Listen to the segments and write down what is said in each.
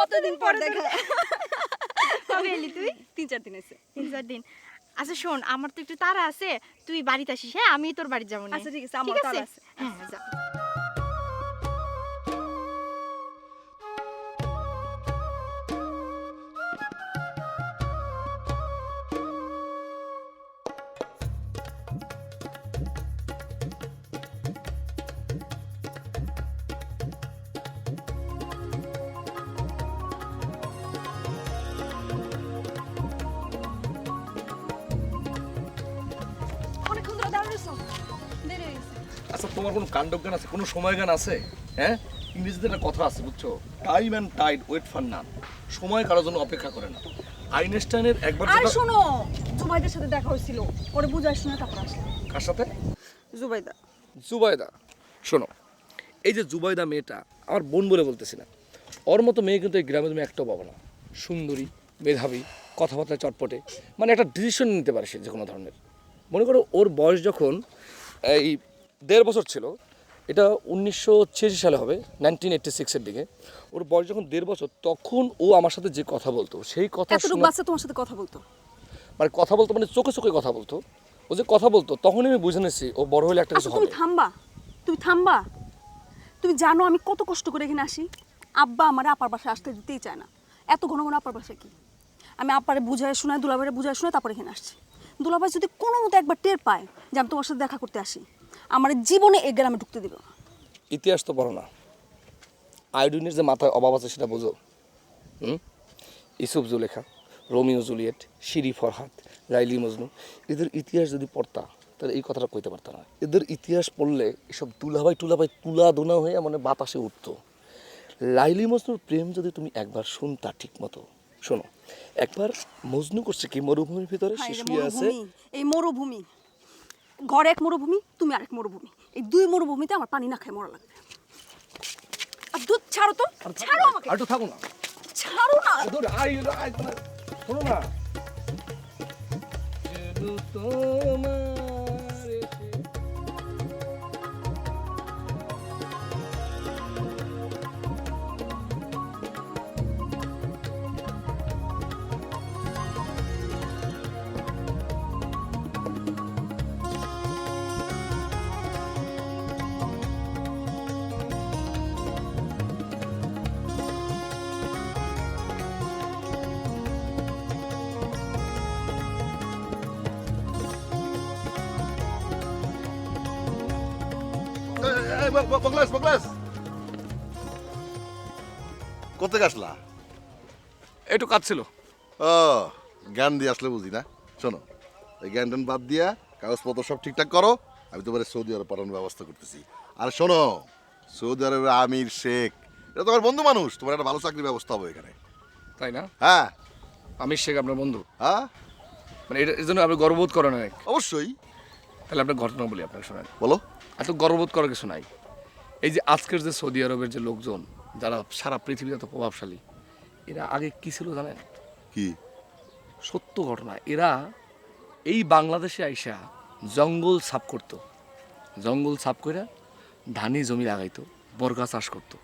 কতদিন পর দেখা। কবে এলি তুই? 3-4 দিন হয়েছে। 3-4 দিন। আচ্ছা শোন, আমার তো একটু তাড়া আছে, তুই বাড়িতে আসিস। হ্যাঁ, আমি তোর বাড়ি যাবো না। আচ্ছা ঠিক আছে, আমার তাড়া আছে। হ্যাঁ, যা। অনেকক্ষণ ধরে দাঁড়িয়ে রইছো, দেরি হয়ে গেছে। আচ্ছা তোমার কোনো কাণ্ডজ্ঞান আছে, কোনো সময় জ্ঞান আছে? হ্যাঁ, ইংরেজিতে একটা কথা আছে বুঝছো, time and tide wait for none. সময় কারোর জন্য অপেক্ষা করে না। আইনস্টাইনের একবার আর যেটা- শোনো, জুবাইদার সাথে দেখা হয়েছিল, ওরে বুঝাই শুনে তারপর আসলাম। কার সাথে? জুবাইদা। জুবাইদা। শোনো, এই যে জুবাইদা মেয়েটা আমার বোন বলে বলতেছি না, ওর মতো মেয়ে কিন্তু এই গ্রামে তুমি একটাও পাবো না। সুন্দরী, মেধাবী, কথাবার্তা চটপটে, মানে একটা ডিসিশন নিতে পারে সে যে কোনো ধরনের। মনে করো ওর বয়স যখন এই 1.5 বছর ছিল, এটা 1986 সালে হবে, 1986-এর দিকে। ওর বয়স যখন 1.5 বছর, তখন ও আমার সাথে যে কথা বলতো সেই কথা এতটুকু শুনে, বাচ্চা তোমার সাথে কথা বলতো? মানে কথা বলতো মানে চোখে চোখে কথা বলতো। ও যে কথা বলতো তখনই আমি বুঝে নিয়েছি ও বড় হলে একটা আচ্ছা কিছু তুমি হবে। থামবা, তুমি থামবা। তুমি জানো আমি কত কষ্ট করে এখানে আসি? আব্বা আমার আপার বাসায় আসতে দিতেই চায় না। এত ঘন ঘন আপার বাসায় কি? আমি আপারে বুঝায় শোনায়, দুলাভাইরে বুঝায় শোনায় তারপর এখানে আসছি। দুলাভাই যদি কোনো মতো একবার টের পায় যে আমি তোমার সাথে দেখা করতে আসি, আমার জীবনে এই গ্রামে ঢুকতে দিবে না। ইতিহাস তো পড়ো না, আয়োডিনের যে মাথায় অভাব আছে সেটা বোঝো। Yusuf Zulekha, Romeo Juliet, Siri Farhad, Laili Majnu, এদের ইতিহাস যদি পড়তা তাহলে এই কথাটা কইতে পারত না। এদের ইতিহাস পড়লে এসব দুলাভাই টুলাভাই তুলা দোনা হয়ে মানে বাতাসে উঠতো। লাইলি মজনুর প্রেম যদি তুমি একবার শুনতা ঠিক মতো, শোনো, একবার মজনু করছে কি মরুভূমির ভিতরে হায় সে রে শুয়ে আছে। মরুভূমি, এই মরুভূমি, ঘরে এক মরুভূমি, তুমি আরেক মরুভূমি, এই দুই মরুভূমিতে আমার পানি না খেয়ে মরা লাগবে। আর দুধ ছাড়ো তো, ছাড়ো আমাকে, আর তো থাকো না, ছাড়ো না। ধরে শোনো না। তোমার এসে বগলাস বগলাস কোথায় আসলা? একটু কাজ ছিল। ও, জ্ঞান দিয়ে আসলে বুঝি না। শোনো, এই জ্ঞান ট্যান বাদ দিয়া কাগজপত্র সব ঠিকঠাক করো, আমি তোমার সৌদি আরব পাঠানোর ব্যবস্থা করতেছি। আর শোনো, সৌদি আরবের আমির শেখ এটা তোমার বন্ধু মানুষ, তোমার একটা ভালো চাকরির ব্যবস্থা হবে এখানে। তাই না? হ্যাঁ আমির শেখ আপনার বন্ধু, হ্যাঁ মানে এর জন্য আপনি গর্ববোধ করেন অনেক। অবশ্যই। তাহলে আপনার ঘটনা বলি, আপনাকে শোনেন। বলো। এত গর্ববোধ করার কিছু নাই। এই যে আজকের যে সৌদি আরবের যে লোকজন যারা সারা পৃথিবীতে এত প্রভাবশালী, এরা আগে কি ছিল জানেন? কি? সত্য ঘটনা। এরা এই বাংলাদেশে আইসা জঙ্গল সাফ করতো, জঙ্গল সাফ করে ধানি জমি লাগাইতো, বর্গা চাষ করতো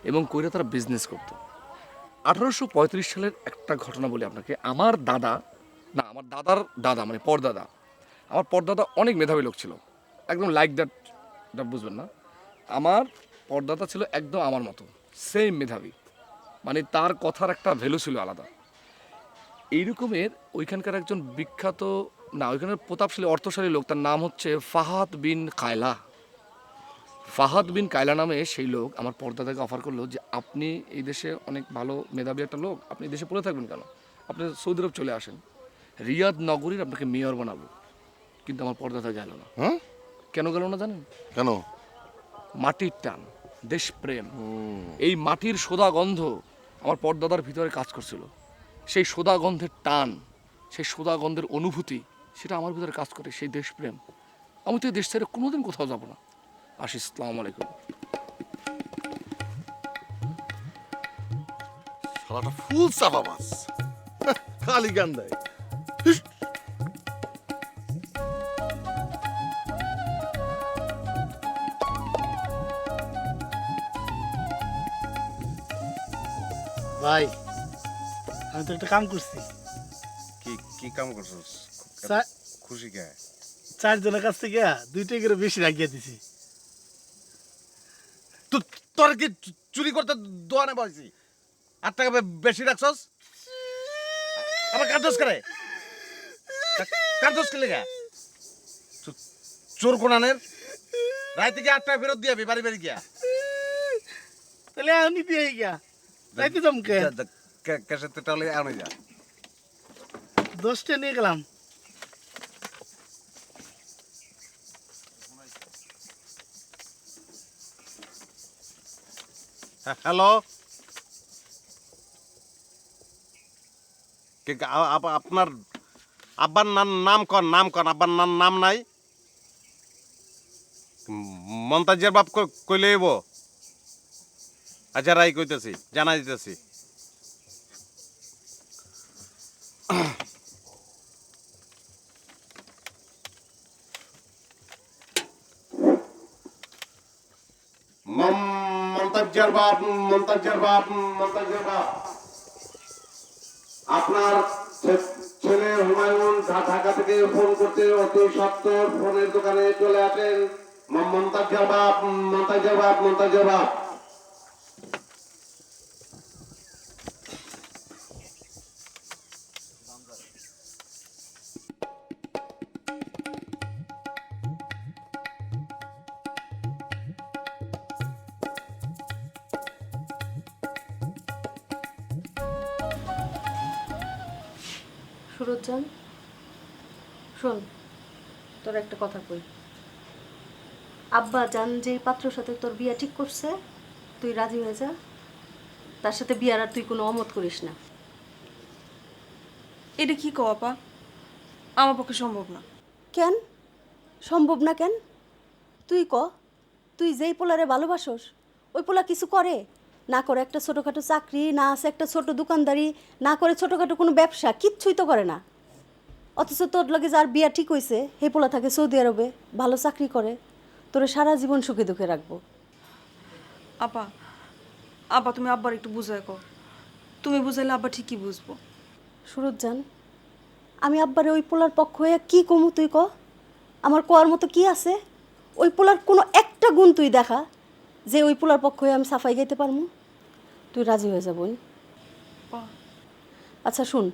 এবং কইরা তারা বিজনেস করতো। 1835 সালের একটা ঘটনা বলি আপনাকে। আমার দাদা, না আমার দাদার দাদা মানে পরদাদা, আমার পরদাদা অনেক মেধাবী লোক ছিল, একদম লাইক দ্যাট, বুঝবেন না। আমার পরদাদা ছিল একদম আমার মতো সেম মেধাবী, মানে তার কথার একটা ভ্যালু ছিল আলাদা। এইরকমের ওইখানকার একজন বিখ্যাত, না ওইখানের প্রতাপশালী অর্থশালী লোক, তার নাম হচ্ছে ফাহাদ বিন কায়লা। ফাহাদ বিন কায়লা নামে সেই লোক আমার পরদাদাকে অফার করলো যে আপনি এই দেশে অনেক ভালো মেধাবী একটা লোক, আপনি এই দেশে পড়ে থাকবেন কেন, আপনি সৌদি আরব চলে আসেন, রিয়াদ নগরীর আপনাকে মেয়র বানাবো। কিন্তু আমার পরদাদা গেল না। হ্যাঁ? কেন গেল না জানেন? কেন? মাটির টান, দেশপ্রেম, এই মাটির সোদা গন্ধ আমার পরদাদার ভিতরে কাজ করছিল। সেই সোদা গন্ধের টান, সেই সোদা গন্ধের অনুভূতি, সেটা আমার ভিতরে কাজ করে, সেই দেশপ্রেম। আমি তো এই দেশ ছেড়ে কোনোদিন কোথাও যাব না। আসি, আসসালামু আলাইকুম। শালাটা ফুল চাপা মাছ, খালি গান দেয়। ভাই আমি তো একটা কাম করছি। কি কি কাম করছস? চা- খুশি কে? 4 জনের কাছ থেকে 2 টাকা বেশি রাখিয়ে দিছি। তোর কি চুরি করতে দোয়ানে বসছি? 8 টাকা বেশি রাখছস? আবার কান্দস করে? কান্দস কে লাগা? চোর কোনানের রাইতে কি 8 টাকা ফেরত দিয়াবি বাড়ি বাড়ি গিয়া? তাহলে আমি দিয়ে গিয়া রাইতে জমকে ক্যাশেতে টালে আনে যা। 10টা নিয়ে গেলাম। হ্যালো, আপনার আব্বার নাম কন আব্বার নাম নাই? মন্তাজের বাপ কইলে এবো? আচ্ছা রাই কইতেছি, জানা দিতেছি। মন্তাজের বাপ আপনার ছেলে হুমায়ুন ঢাকা থেকে ফোন করতে অতি সত্তর ফোনের দোকানে চলে আসেন। মন্তাজের বাপ সুরজ্জান শোন, তোর একটা কথা কই। আব্বা জান যে পাত্রের সাথে তোর বিয়া ঠিক করছে, তুই রাজি হয়ে যা। তার সাথে বিয়ার আর তুই কোনো অমত করিস না। এটা কি কও আপা? আমার পক্ষে সম্ভব না। কেন সম্ভব না? কেন তুই ক, তুই যেই পোলারে ভালোবাসোস ওই পোলা কিছু করে না? করে একটা ছোটোখাটো চাকরি, না আছে একটা ছোট দোকানদারি, না করে ছোটোখাটো কোনো ব্যবসা, কিচ্ছুই তো করে না। অথচ তোর লগে যার বিয়া ঠিক হয়েছে হে পোলা থাকে সৌদি আরবে, ভালো চাকরি করে, তোরে সারা জীবন সুখে দুঃখে রাখবো। আপা আপা তুমি আব্বার একটু বুঝায় কও। তুমি বুঝাইলে আব্বা ঠিকই বুঝবো। সুরজ্জান, আমি আব্বারে ওই পোলার পক্ষ হয়ে কি কমু তুই ক? আমার কোয়ার মতো কি আছে? ওই পোলার কোনো একটা গুণ তুই দেখা যে ওই পোলার পক্ষ হয়ে আমি সাফাই গাইতে পারবো? তুই রাজি হয়ে যাবো। আচ্ছা শুন,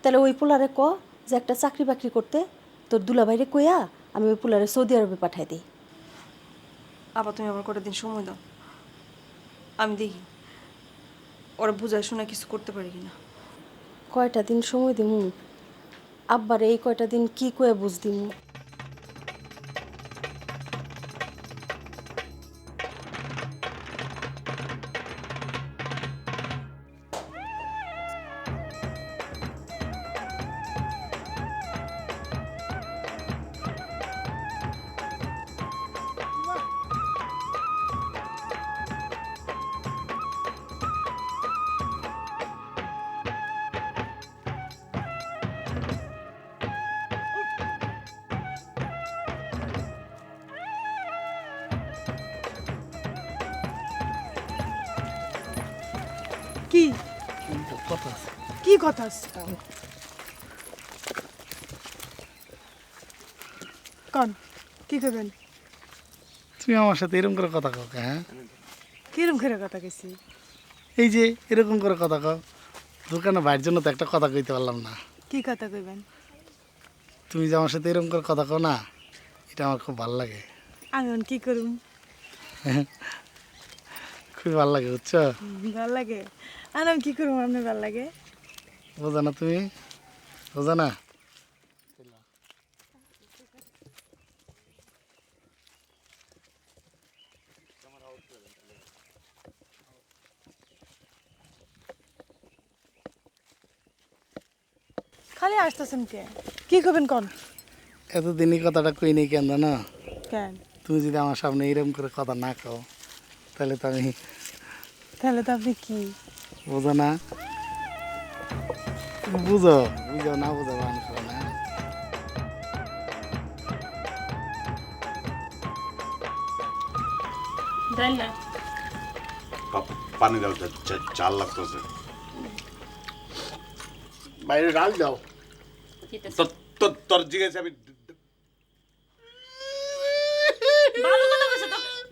তাহলে ওই পোলারে ক যে একটা চাকরি বাকরি করতে তোর দুলাভাইরে কইয়া আমি ওই পোলারে সৌদি আরবে পাঠাই দিই। আপা তুমি আমার কটা দিন সময় দাও, আমি দেখি ওরা বুঝায় শোনা কিছু করতে পারি কিনা। কয়টা দিন সময় দিমু? আব্বারে এই কয়টা দিন কি কয়ে বুঝ দিমু? কি কথা আছে। কি কথা কন, কি করবেন? তুমি আমার সাথে এরকম করে কথা কও কে? হ্যাঁ, কিরম করে কথা কইছি? এই যে এরকম করে কথা কও। দোকানে বাইরের জন্য তো একটা কথা কইতে পারলাম না। কি কথা কইবেন? তুমি যে আমার সাথে এরকম করে কথা কও না, এটা আমার খুব ভালো লাগে। আমি কি করুম? খুবই ভালো লাগে, বুঝছো? ভাল লাগে। আর আমি কি করুম আপনার ভাল লাগে? বোঝা না তুমি? বোঝা না? খালি আসতেছেন কে? কি করবেন কন? এতদিনই কথাটা কই নেই কেন জানো? কেন? তুমি যদি আমার সামনে এরকম করে কথা না কও তাহলে তো আমি তাহলে তো আপনি কি বোঝো না? বুঝো বুঝো না, বুঝো মানুষ না। ডাল না পানি দাও, চাল লাগতেছে। বাইরে ডাল দাও। তোর জিজ্ঞেস আমি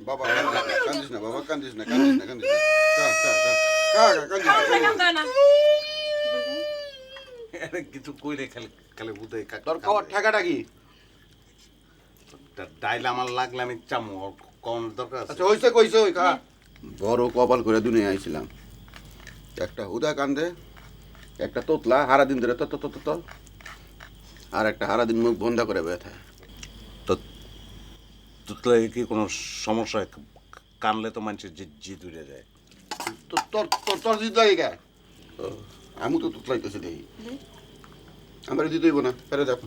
বাবা কান্দিস না বাবা কান্দিস না কান্দিস না কান্দিস না কান্দিস না কিছু কইলে খালি খালি বুঝে তোর খাওয়ার ঠেকাটা কি? ডাইল আমার লাগলে আমি চামু কোন দরকার আছে আচ্ছা হইছে কইছে ওই খা। বড় কপাল করে দুনিয়া আইছিলাম, একটা হুদা কান্দে, একটা তোতলা হারা দিন ধরে তত আর একটা হারা দিন মুখ বন্ধ করে ব্যথা। তো তোর কি কোনো সমস্যা কানলে তো মানুষের জিদ উড়ে যায়। তোর জিদ লাগে কে? আমি তো তোতলাইতেছি দেখি, আমার দিতে হইব না, ফেরে দাও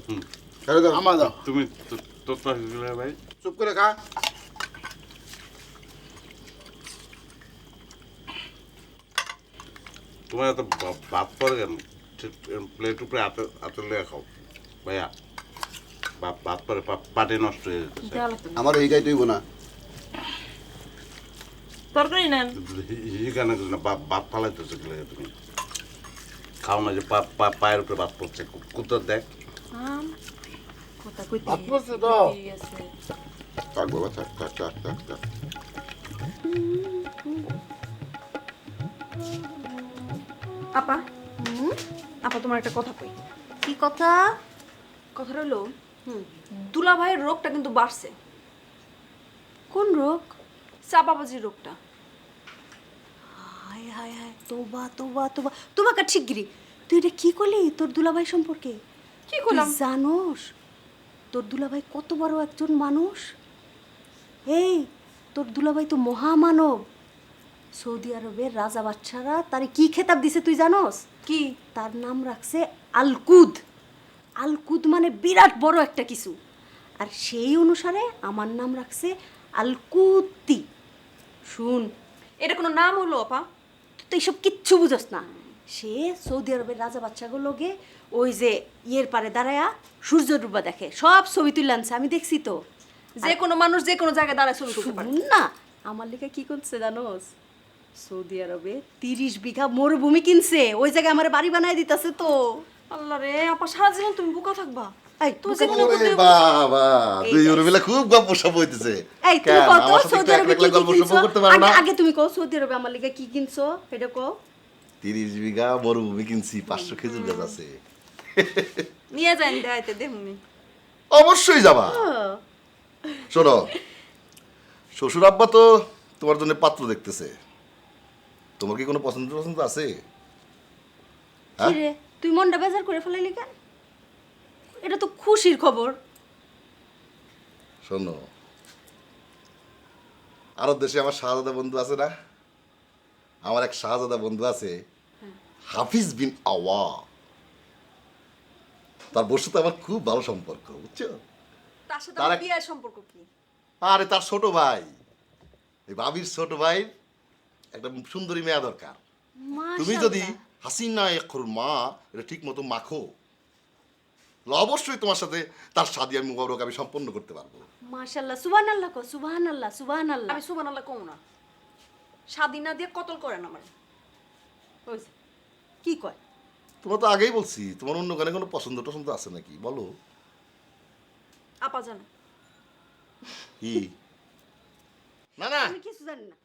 ফেরে দাও। আমার দাও। তুমি তোর ভাই চুপ করে খা। তোমার এত ভাত পরে কেন? প্লেট উপরে হাতে লেগে খাও ভাইয়া। ভাত পরে পাটে নষ্ট হয়ে যেতেছে। আমার এই গাইতে হইব না। তরকারি নেন। এখানে ভাত ফালাইতেছে গেলে তুমি খাও না যে পায়ের উপরে ভাত পড়ছে কুত্তর দেখ। ভাত পড়ছে তো। থাক বাবা থাক থাক থাক থাক থাক। আপা আপা তোমার একটা কথা কই। কি কথা? কথাটা হলো দুলাভাইয়ের রোগটা কিন্তু বাড়ছে। কোন রোগ? চাপাবাজির রোগটা। হায় হায় হায়, তোবা তোবা তোবা। তোমাকে ঠিকগিরি তুই এটা কি করলি তোর দুলাভাই সম্পর্কে? কি করলাম? তুই জানোস তোর দুলাভাই কত বড় একজন মানুষ? এই তোর দুলাভাই তো মহামানব। সৌদি আরবের রাজা বাচ্চারা তারে কি খেতাব দিছে তুই জানোস? কি? তার নাম রাখছে আলকুদ। আলকুদ মানে বিরাট বড় একটা কিছু। আর সেই অনুসারে আমার নাম রাখছে আলকুতি। শুন, এটা কোনো নাম হলো আপা? তুই তো এইসব কিচ্ছু বুঝস না। সে সৌদি আরবের রাজা বাচ্চাগুলোকে ওই যে ইয়ের পারে দাঁড়ায়া সূর্য ডুবা দেখে, সব ছবি তুলে আনছে, আমি দেখছি তো। যে কোনো মানুষ যে কোনো জায়গায় দাঁড়ায় ছবি তুলতে পারে। শুন না, আমার লেখা কি করছে জানোস? সৌদি আরবে 30 বিঘা মরুভূমি কিনছে, ওই জায়গায় আমার বাড়ি বানায় দিতেছে তো। আল্লাহ রে আপা, সারা জীবন তুমি বোকা থাকবা। এই, তুমি বোকা জীবনে ওরে বুদ্ধি- বাবা, দুই মিলে খুব গল্প সব হইতেছে। এই তুমি কেন, কত আমার সাথে সৌদি একটু আরবে একলা কি গল্প কিনছো? সল্প করতে পারো না? আগে তুমি কও সৌদি আরবে আমার লেখা কি কিনছো এটা কও। 30 বিঘা মরুভূমি কিনছি, 500 খেজুর গাছ আছে। নিয়ে যাই দেখাইতে দেহুনি। অবশ্যই যাবা। শোনো, শ্বশুর আব্বা তো তোমার জন্য পাত্র দেখতেছে। তোমার কি কোনো পছন্দ পছন্দ আছে? হ্যাঁ? কি রে তুই মনটা বেজার করে ফেলাইলি কেন? এটা তো খুশির খবর। শোনো, আরব দেশে আমার শাহজাদা বন্ধু আছে না, আমার এক শাহজাদা বন্ধু আছে হাফিজ বিন আওয়া। তার বসে তো আমার খুব ভালো সম্পর্ক, বুঝছো? তার সাথে তার আমার এক- বিয়ের সম্পর্ক কি? আরে তার ছোট ভাই, এই ভাবির ছোট ভাই একটা সুন্দরী মেয়া দরকার। তুমি যদি হাসিনা এখর মা এটা ঠিক মতো মাখো, তাহলে অবশ্যই তোমার সাথে তার শাদী মুবারক আমি সম্পন্ন করতে পারবো। মাশাআল্লাহ, সুবহানাল্লাহ কও, সুবহানাল্লাহ, সুবহানাল্লাহ। আমি সুবহানাল্লাহ কম না, স্বাধীনা দিয়ে কতল করেন আমার। ওই যে, কি কয়? তোমার তো আগেই বলছি, তোমার অন্য গানে কোনো পছন্দ টছন্দ আছে নাকি বলো? আপা জানে কি? না না, আমি কিছু জানি না।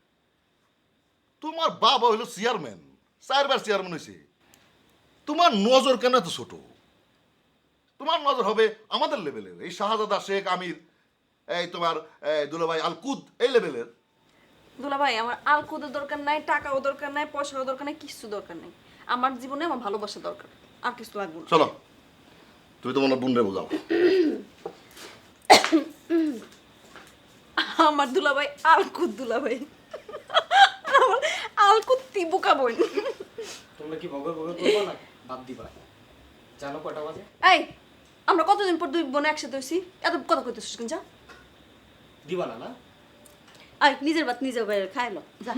তোমার বাবা হইলো চেয়ারম্যান, 4 বার চেয়ারম্যান হয়েছে। তোমার নজর কেন এত ছোট? তোমার নজর হবে আমাদের লেভেলের, এই শাহজাদা শেখ আমির, এই তোমার দুলাভাই আলকুদ, এই লেভেলের। দুলাভাই, আমার আলকুদের দরকার নাই, টাকাও দরকার নাই, পয়সাও দরকার নাই, কিছু দরকার নাই। আমার জীবনে আমার ভালোবাসা দরকার, আর কিছু লাগবে না। চলো, তুমি তো মনে বোনরে বোঝাও। আমার দুলাভাই আলকুদ দুলাভাই, আমার আলকুদ তিবুকা বোন। তোমরা কি বগর বগর করবো না? বাদ দিবা। জানো কটা বাজে? এই, আমরা কতদিন পর দুই বোন একসাথে হয়েছি, এত কথা কইতেছিস কেন? যা দিবা না না? আই নিজের ভাত নিজে বাইরে খাইলো যা।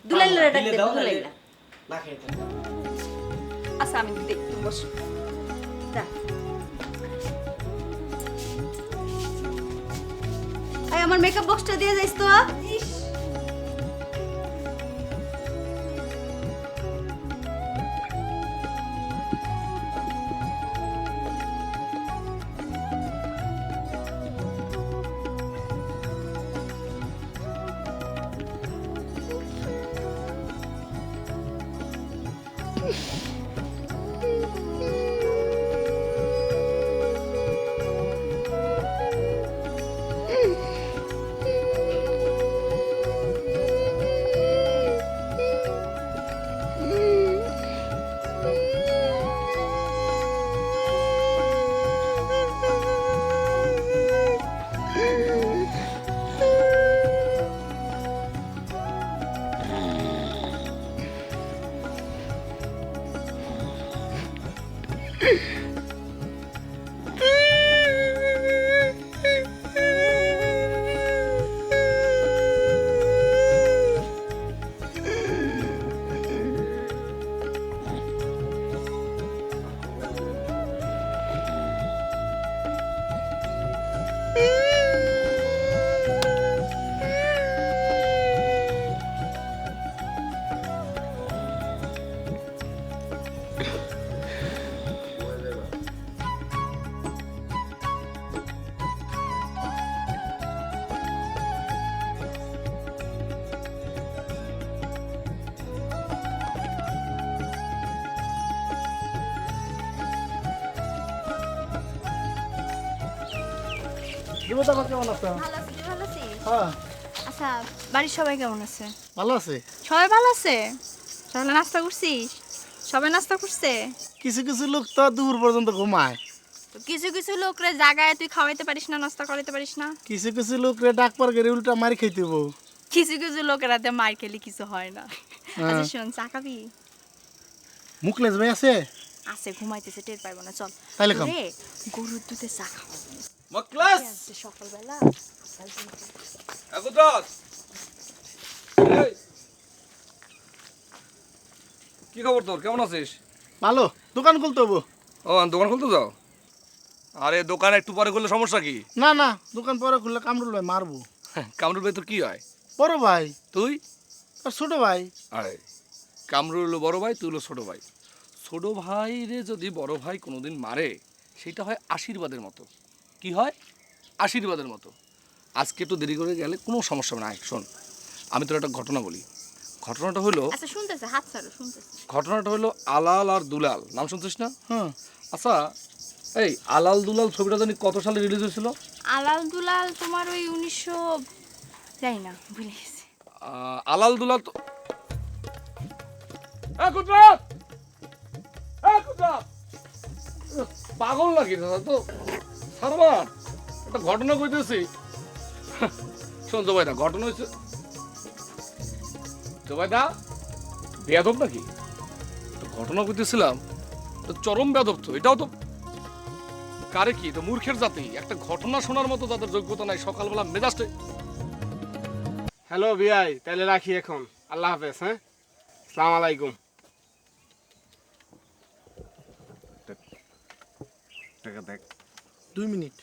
দুলাইলা ডাক দিলে দে, দাও, দুলাইলা। না খেয়ে থাকো। আচ্ছা আমি দেখ, তুমি বসো। যা। আই আমার মেকআপ বক্সটা দিয়ে যাইস তো। ইস, দেবতা আপা কেমন আছো? ভালো আছি, তুই ভালো আছিস? হ্যাঁ আচ্ছা, বাড়ির সবাই কেমন আছে? ভালো আছে। সবাই ভালো আছে? সকালে নাস্তা করছিস? সবাই নাস্তা করছে? কিছু কিছু লোক তো দুপুর পর্যন্ত ঘুমায়, তো কিছু কিছু লোকরে জাগায় তুই খাওয়াইতে পারিস না, নাস্তা করাইতে পারিস না? কিছু কিছু লোক রে ডাক পার করে উল্টা মারি খাইতে হবো। কিছু কিছু লোকের হাতে মার খেলে কিছু হয় না। আচ্ছা শোন, চা খাবি? মুখলেস ভাই আছে? আছে, ঘুমাইতেছে, টের পাইব না। চল তাইলে খাম। রে, গরুর দুধে চা খাওয়া মকলাস সকালবেলা। আগুদাস এই কি খবর তোর, কেমন আছিস? ভালো, দোকান খুলতে হবো। ও দোকান খুলতে যাও? আরে দোকান একটু পরে করলে সমস্যা কি? না না, দোকান পরে খুললে কামরুল ভাই মারবো। কামরুল ভাই তোর কি হয়? বড় ভাই, তুই? আর ছোট ভাই। আরে কামরুল হলো বড় ভাই, তুই হলো ছোট ভাই। ছোট ভাই রে যদি বড় ভাই কোনোদিন মারে, সেটা হয় আশীর্বাদের মতো। কি হয়? আশীর্বাদের মতো। আজকে একটু দেরি করে গেলে কোনো সমস্যা নাই। শোন, আমি তোর একটা ঘটনা বলি। ঘটনাটা হলো আচ্ছা শুনতেছে, হাত ছাড়ো, শুনতেছে। ঘটনাটা হলো আলাল আর দুলাল, নাম শুনছিস না? হ্যাঁ আচ্ছা, এই আলাল দুলাল ছবিটা জানি কত সালে রিলিজ হয়েছিল? আলাল দুলাল তোমার ওই 1900, জানি না, ভুলে গেছি। আলাল দুলাল তো কুদরত! কুদরত! পাগল নাকি দাদা তো? সারমান একটা ঘটনা কইতেছি। শোন জোবাইদা, ঘটনা হয়েছে জোবাইদা বেয়াদব নাকি? তো ঘটনা কইতেছিলাম তো চরম বেয়াদব তো। এটাও তো কারে কি, তো মূর্খের জাতি। একটা ঘটনা শোনার মতো তাদের যোগ্যতা নাই। সকালবেলা মেজাজটা হ্যালো বিআই, তাহলে রাখি এখন। আল্লাহ হাফেজ। হ্যাঁ, আসসালামু আলাইকুম। টাকা দেখ। 2 মিনিট।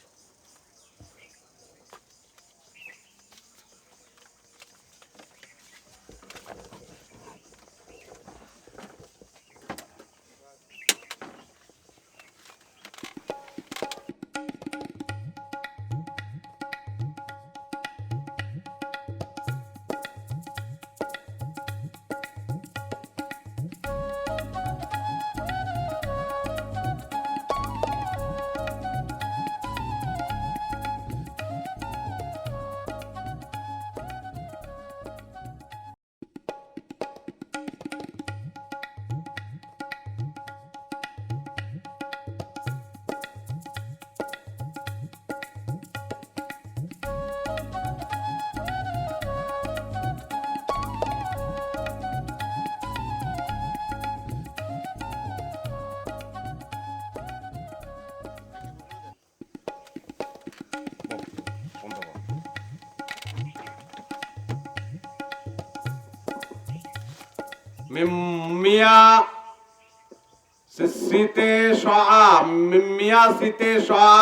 মিয়া সিতে শআ, মিয়া সিতে শআ,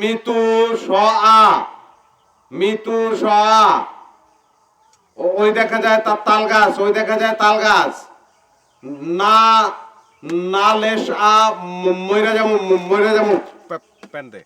মিতু শআ, মিতু শআ। ওই দেখা যায় তার তাল গাছ, ওই দেখা যায় তাল গাছ। না না লেশ আ, মইরা যাবো, মইরা যাবো। প্যান্ডে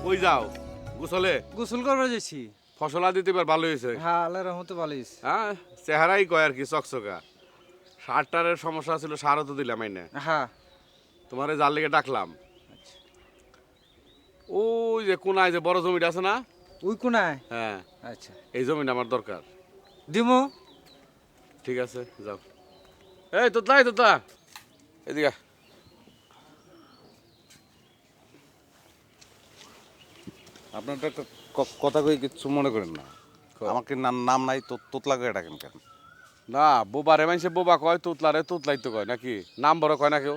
কই যাও গোসলে? গোসল করবার যাচ্ছি। ফসলা দিতে এবার ভালো হয়েছে। হ্যাঁ আল্লাহ রহমতে ভালো হয়েছে। হ্যাঁ চেহারাই কয় আর কি চকচকা। সারটারের সমস্যা ছিল, সারও তো দিলাম না। হ্যাঁ তোমারে যার লেগে ডাকলাম, ওই যে কোনায় যে বড় জমিটা আছে না, ওই কোনায়? হ্যাঁ আচ্ছা এই জমিটা আমার দরকার। দিমু। ঠিক আছে যাও। এই তোতলা এদিকে আয়। আপনার একটা কথা কই কিছু মনে করেন না, আমাকে নাম নাই তোতলা করে ডাকেন কেন? না বোবারে মানুষে বোবা কয়, তোতলারে তোতলাই তো কয় নাকি, নাম বড় কয় না কেউ।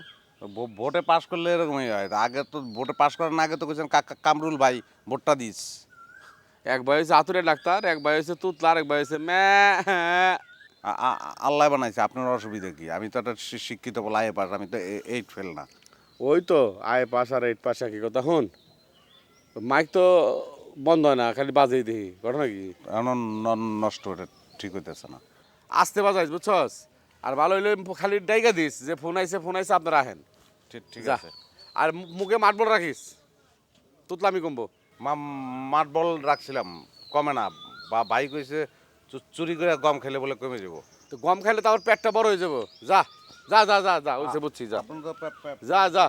ভোটে পাশ করলে এরকমই হয়। আগে তো ভোটে পাশ করার আগে তো কেছেন কামরুল ভাই ভোটটা দিস। এক ভাই হয়েছে আতুরের ডাক্তার, এক ভাই হয়েছে তোতলা, আর এক ভাই হয়েছে আল্লাহ বানাইছে, আপনার অসুবিধা কি? আমি তো একটা শিক্ষিত বলে আয়ে পাস, আমি তো 8 ফেল না। ওই তো আয় পাস আর 8 পাস একই কথা। শুন মাইক তো বন্ধ হয় না, খালি বাজেই দেখি, ঘটনা কি? নষ্ট ওটা ঠিক হইতেছে না। আসতে বাজাইস বুঝছস। আর ভালো হইলে খালি ডাইকা দিস যে ফোন আইছে আপনারা আহেন। ঠিক যা। আছে। আর মুখে মাটবল রাখিস, তোতলামি কমবো। মাঠ বল রাখছিলাম, কমে না। ভাই কইছে চুরি করে গম খেলে বলে কমে যাবো। তো গম খাইলে তো আমার পেটটা বড় হয়ে যাবো। যা যা যা যা যা ওইসে বুঝছি, যা আপনার তো যা যা।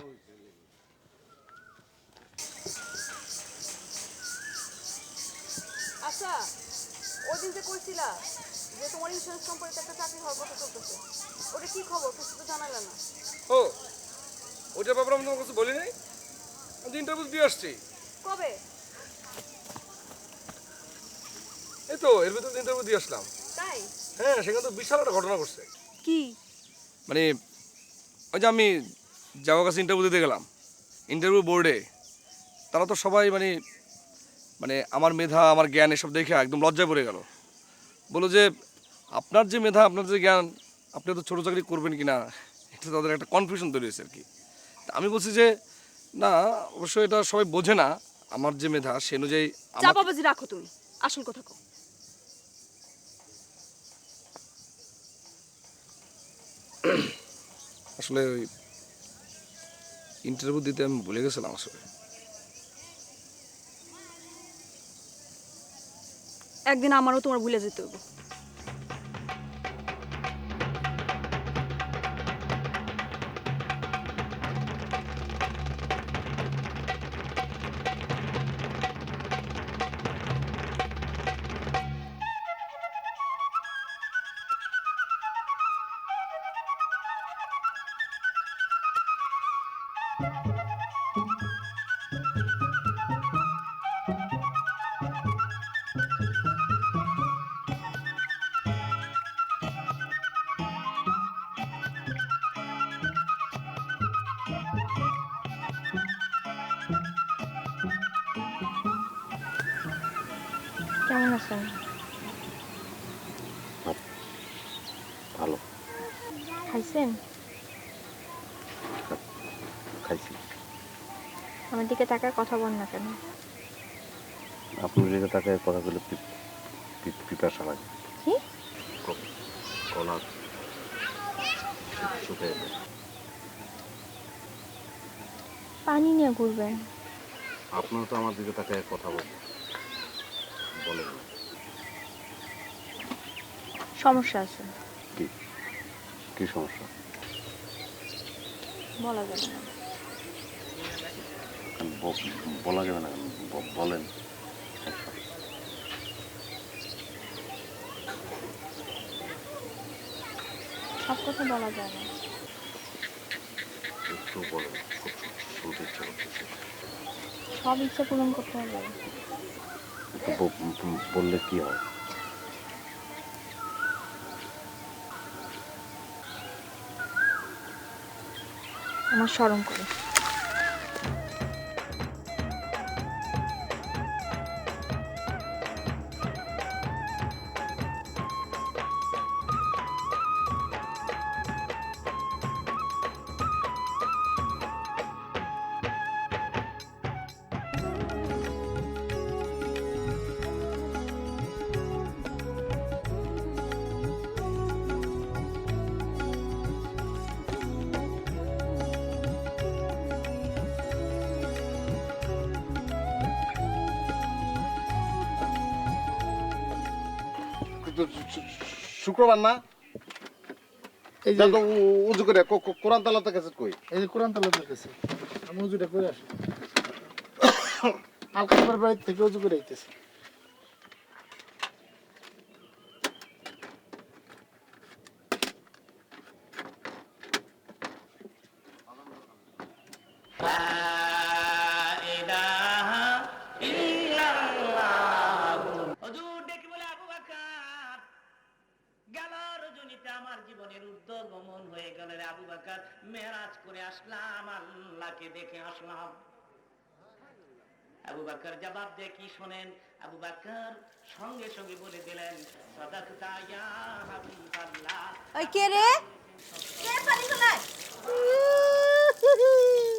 আচ্ছা ওই দিন যে কইছিলা যে তোমার ইন্স্যুরেন্স কোম্পানিতে একটা চাকরি হওয়ার কথা চলতেছে, ওটা কি খবর? কিছু তো জানালে না। ও ওইটার ব্যাপারে আমি তোমার কাছে বলি নাই, আমি ইন্টারভিউ দিয়ে আসছি। কবে? এই তো এর ভিতরে ইন্টারভিউ দিয়ে আসলাম। তাই? হ্যাঁ সেখানে তো বিশাল একটা ঘটনা ঘটছে। কি? মানে ওই যে আমি যাওয়ার কাছে ইন্টারভিউ দিতে গেলাম, ইন্টারভিউ বোর্ডে তারা তো সবাই মানে মানে আমার মেধা আমার জ্ঞান এসব দেখে একদম লজ্জায় পড়ে গেল। বলো যে আপনার যে মেধা আপনার যে জ্ঞান, আপনি তো ছোটো চাকরি করবেন কি না, এটা তাদের একটা কনফিউশন তৈরি হয়েছে আর কি। তা আমি বলছি যে না অবশ্যই এটা সবাই বোঝে না, আমার যে মেধা সে অনুযায়ী চাপাবাজি রাখো, তুমি আসল কথা কও। আসলে ওই ইন্টারভিউ দিতে আমি ভুলে গেছিলাম আসলে। একদিন আমারও তোমার ভুলে যেতে হবে। কেমন আছেন? ভালো খাইছেন? খাইছি। আমার দিকে তাকায় কথা বল না কেন? আপনার দিকে তাকে কথা বলে পিপাসা লাগে। কি? গলা শুকিয়ে যায়। পানি নিয়ে ঘুরবেন। আপনারা তো আমার দিকে তাকে কথা বলেন। সমস্যা আছে। কি সমস্যা? বলা যাবে না। বলা যাবে না, বলেন। সব কথা বলা যায় না। একটু বলেন, খুব শুনতে ইচ্ছা করতেছে। সব ইচ্ছা পূরণ করতে হবে। বললে কি হয়? আমার শরম করে। শুক্রবার না এই যে যা তো উজু করে কোরআন তালাতে গেছে কই এই যে কোরআন তালাতের কাছে আমি উজুটা করে আসি আলকাসবার বাড়ি থেকে উজু করে আইতেছি আমার জীবনের ঊর্ধ্বগমন হয়ে গেল রে আবু বকর, মেরাজ করে আসলাম, আল্লাহকে দেখে আসলাম। আবু বকর জবাব দিয়ে কি শোনেন, আবু বকর সঙ্গে সঙ্গে বলে দিলেন সাদাকতা ইয়া হাবিবাল্লাহ। ওই কে রে কে পানি ফেলায়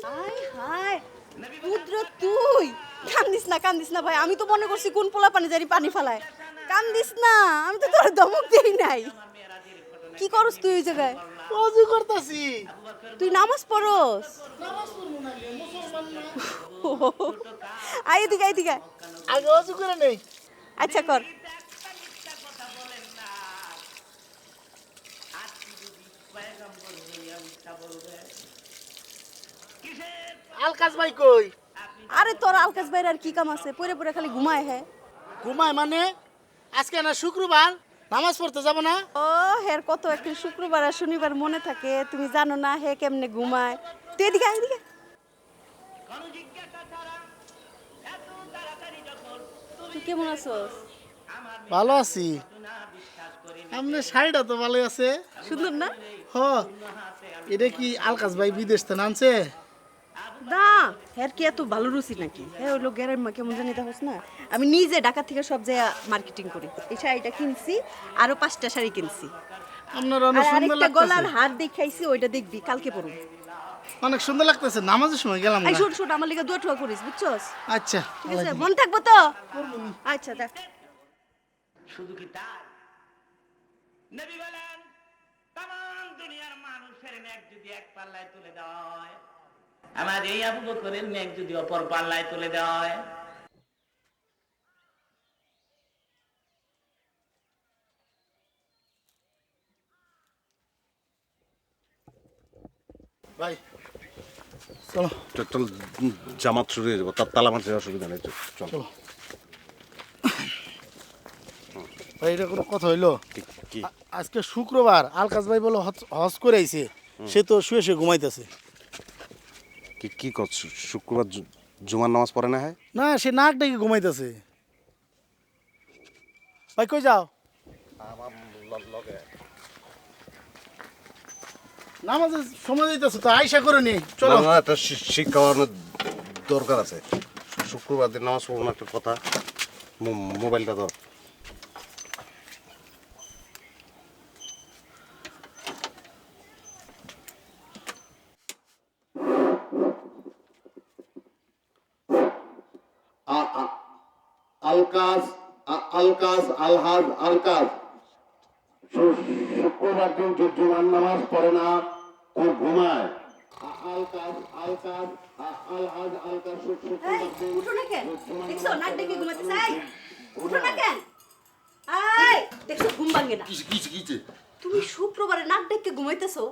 হাই হাই পুত্র তুই কান্দিস না ভাই, আমি তো মনে করছি কোন পোলা পানি জানি পানি ফেলায়। কান্দিস না, আমি তো তোর ধমক দেই নাই। কি করস তুই ওই জায়গায়? ওযু করতাছি। তুই নামাজ পড়স? নামাজ পড়ব না রে, মুসলমান না। আই এদিকে আগে ওযু করে নেই। আচ্ছা কর। আলকাস ভাই কই? আরে তোর আলকাস ভাইয়ের আর কি কাম আছে, পড়ে পড়ে খালি ঘুমায়। হ্যাঁ ঘুমায় মানে? আজকে না শুক্রবার, নামাজ পড়তে যাব না? ও হের কত একটা শুক্রবার আর শনিবার মনে থাকে, তুমি জানো না হে কেমনে ঘুমায়। তুই এদিকে তুই কেমন আছোস? ভালো আছি। আপনার শাড়িটা তো ভালো আছে, সুন্দর না? হ। এটা কি আলকাস ভাই বিদেশ থেকে আনছে? না হের কি এত ভালো রুচি নাকি? হ্যাঁ ওই লোক গ্যারের মা কেমন জানি দেখোস না। আমি নিজে ঢাকা থেকে সব জায়গা মার্কেটিং করি। এই শাড়িটা কিনছি, আরো 5টা শাড়ি কিনছি। আপনার আর অনেক সুন্দর আরেকটা গলার লাগতেছে। হার দেখাইছি, ওইটা দেখবি কালকে পরবো। অনেক সুন্দর লাগতেছে। নামাজের সময় গেলাম এই না। শুট আমার লিগে দোয়া টোয়া করিস, বুঝছস? আচ্ছা ঠিক আছে, মন থাকবো তো? আচ্ছা দেখ। শুধু কি তাই, নবী বলেন তাম দুনিয়ার মানুষের নেক যদি এক পাল্লায় তুলে দেওয়া হয়, আমার এই আবু বকরের নেক যদি অপর পাল্লায় তুলে দেওয়া হয়, ভাই চলো চল জামাত শুরু হয়ে যাবো, তার তালা মারতে অসুবিধা নেই, চল। ভাই এটা কোনো কথা হইলো? কি আজকে শুক্রবার, আলকাস ভাই বলে হজ করে আইছে, সে তো শুয়ে শুয়ে ঘুমাইতেছে। কি কি করছ? শুক্রবার জুমার নামাজ পড়ে না? হয় না, সে নাক ডেকে ঘুমাইতেছে। ভাই কই যাও? নামাজের সময় দিতেছে তো, আইসা করে নি চলো। না, একটা শিক্ষা দরকার আছে। শুক্রবার দিন নামাজ পড়বো না, একটা কথা। মোবাইলটা ধর। আলকাস আলকাস আলহাজ আলকাস শুক্রবার দিন জুমার নামাজ পড়ে না, ও ঘুমায়। আলকাস আলকাস আলহাজ আলকাস শুক্রবার দিন উঠো না কেন? দেখছো নাক ডেকে ঘুমাইতেছে? এই উঠো না কেন? এই দেখছো ঘুম ভাঙে না? কিছে তুমি শুক্রবারে নাক ডেকে ঘুমাইতেছো,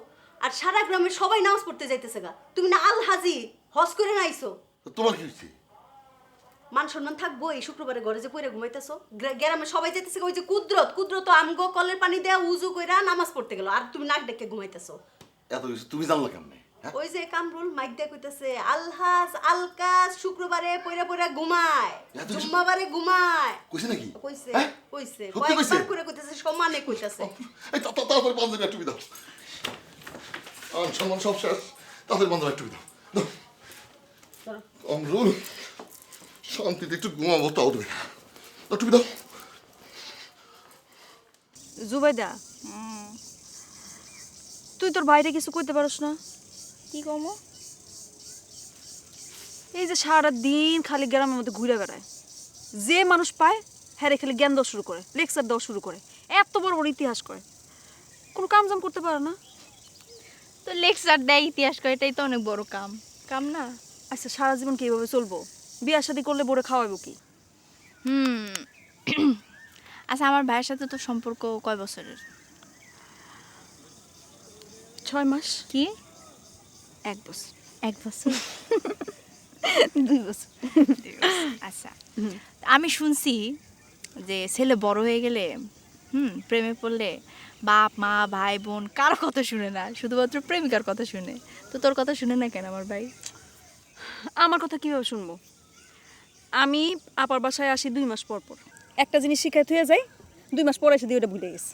আর সারা গ্রামে সবাই নামাজ পড়তে যাইতেছে গা। তুমি না আল হাজি হজ করে না আইছো? তোমার কি হইছে? মান সম্মান থাকবো এই শুক্রবারে ঘরে যে পইরা ঘুমাইতেছো? গ্রামে সবাই যাইতেছে, ওই যে কুদরত আমগো কলের পানি দেয়া উজু কইরা নামাজ পড়তে গেল, আর তুমি নাক ডেকে ঘুমাইতেছো। এত কিছু তুমি জানলা কেমনে? ওই যে কামরুল মাইক দিয়ে কইতাছে আলহাজ আলকাস শুক্রবারে পইরা ঘুমায়, জুম্মাবারে ঘুমায়। কইছে নাকি? কইছে কইছে সত্যি কইছে? কয়েকবার করে কইতাছে, সমানে কইতাছে। এই তাড়াতাড়ি পাঞ্জাবি একটু দাও। সম্মান সব শেষ, তাড়াতাড়ি পাঞ্জাবি একটু দাও। অমরুল শান্তিতে একটু ঘুমাবো, তাও দেবে একটু দাও। জুবাইদা, তুই তোর বাইরে কিছু কইতে পারস না? কি কমো? এই যে সারা দিন খালি গ্রামের মধ্যে ঘুরে বেড়ায়, যে মানুষ পায় হ্যাঁ খালি জ্ঞান দেওয়া শুরু করে, লেকচার দেওয়া শুরু করে, এত বড় বড় ইতিহাস করে, কোনো কাম জাম করতে পারে না। তো লেকচার দেয়, ইতিহাস করে, এটাই তো অনেক বড় কাম। কাম না? আচ্ছা সারা জীবন কিভাবে চলবো? বিয়া শাদী করলে বড়ে খাওয়াইবো কি? আচ্ছা আমার ভাইয়ের সাথে তোর সম্পর্ক কয় বছরের? 6 মাস। কি 1 বছর। 1 বছর? 2 বছর। আচ্ছা আমি শুনছি যে ছেলে বড় হয়ে গেলে প্রেমে পড়লে বাপ মা ভাই বোন কারো কথা শুনে না, শুধুমাত্র প্রেমিকার কথা শুনে। তো তোর কথা শুনে না কেন আমার ভাই? আমার কথা কিভাবে শুনবো? আমি আপার বাসায় আসি 2 মাস পর পর। একটা জিনিস শিখাইতে হয়ে যায়, 2 মাস পর এসে দিয়ে ওটা ভুলে গেছে।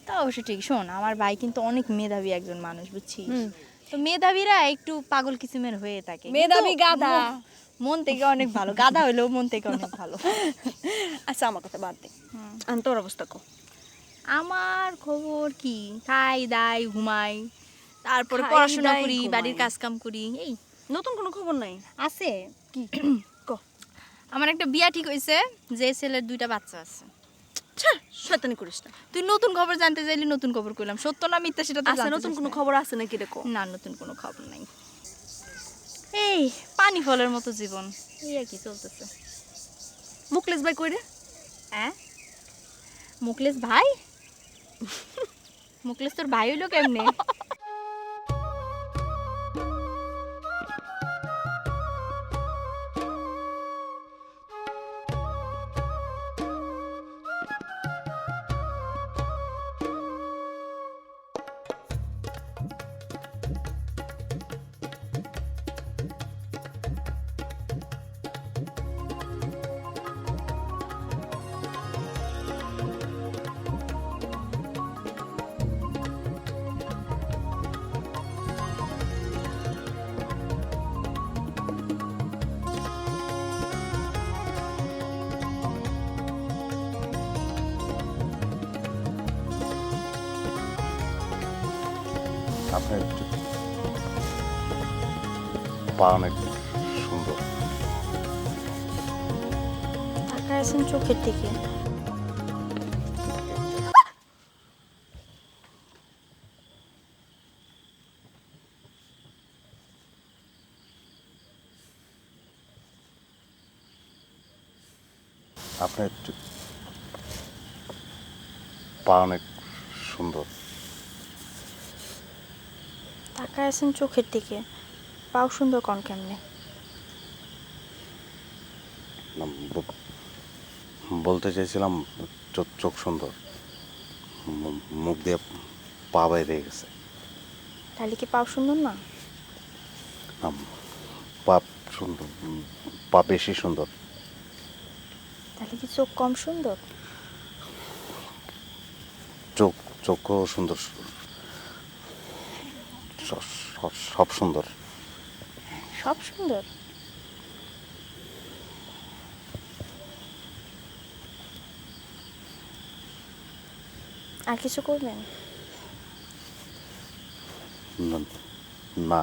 তা অবশ্য ঠিক। শোন, আমার ভাই কিন্তু অনেক মেধাবী একজন মানুষ, বুঝছিস? তো মেধাবীরা একটু পাগল কিসিমের হয়ে থাকে। মেধাবী কিন্তু গাধা। মন থেকে অনেক ভালো। গাধা হইলেও মন থেকে অনেক ভালো। আচ্ছা আমার কথা বাদ দে, আমি তোর অবস্থা কো। আমার খবর কি, খাই দাই ঘুমাই, তারপরে খাই, পড়াশোনা দাই, করি, ঘুমাই। বাড়ির কাজ কাম করি, এই নতুন কোনো খবর নাই? আছে। কি ক? আমার একটা বিয়া ঠিক হইছে, যে ছেলের 2টা বাচ্চা আছে। শয়তানি করিস না। তুই নতুন খবর জানতে চাইলি, নতুন খবর কইলাম। সত্য না মিথ্যা সেটা তো আচ্ছা জানতে নতুন চাস কোনো না। খবর আছে নাকি রে কো? না, নতুন কোনো খবর নাই। এই পানি ফলের মতো জীবন, এই আর কি চলতেছে। মুকলেশ ভাই কই রে? হ্যাঁ, মুকলেশ ভাই? মুকলেশ তোর ভাই হইলো কেমনে? আপনার পা অনেক সুন্দর। তাকায় আছেন চোখের দিকে। আপনার পা অনেক সুন্দর। তাকায় আছেন চোখের দিকে, পাও সুন্দর কোন কেমনে? না, বলতে চাইছিলাম চোখ সুন্দর, মুখ দিয়ে পা বাইরে গেছে। তাহলে কি পাও সুন্দর না? না, পা সুন্দর, পা বেশি সুন্দর। তাহলে কি চোখ কম সুন্দর? চোখও সুন্দর, সব সুন্দর। সব সুন্দর। আর কিছু করবেন? না,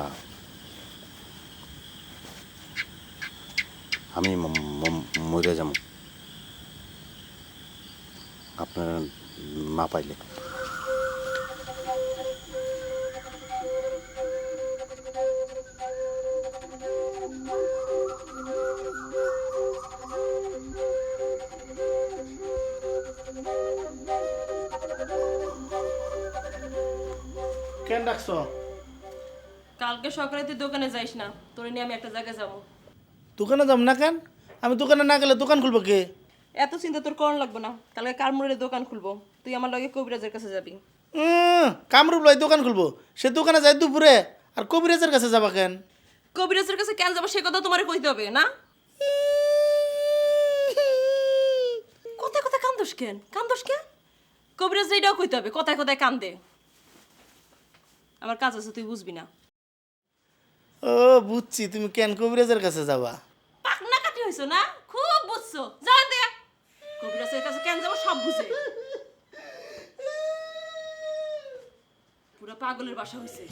আমি মরে যাব আপনার না পাইলে। কেন ডাকছো? কালকে সকালে তুই দোকানে যাইস না, তোরে নিয়ে আমি একটা জায়গায় যাবো। দোকানে যাম না কেন? আমি দোকানে না গেলে দোকান খুলবো কে? এত চিন্তা তোর করণ লাগবে না, কালকে কারমুরের দোকান খুলবো, তুই আমার লগে কবিরাজের কাছে যাবি। কামরূপ লাই দোকান খুলবো, সে দোকানে যাই দুপুরে, আর কবিরাজের কাছে যাবা কেন? কবিরাজের কাছে কেন যাবো সে কথা তোমারে কইতে হবে না? কোথায় কোথায় কান্দোস কেন? কান্দোস কে? কবিরাজ এইটাও কইতে হবে, কোথায় কোথায় কান্দে। আমার কাজ আছে, তুই বুঝবি না। ও বুঝছি, তুমি কেন কবিরাজের কাছে যাবা। পাকনা কাটি হইছো না, খুব বুঝছো। যা দে, কবিরাজের কাছে কেন যাবো সব বুঝে। পুরা পাগলের বাসা হইছে।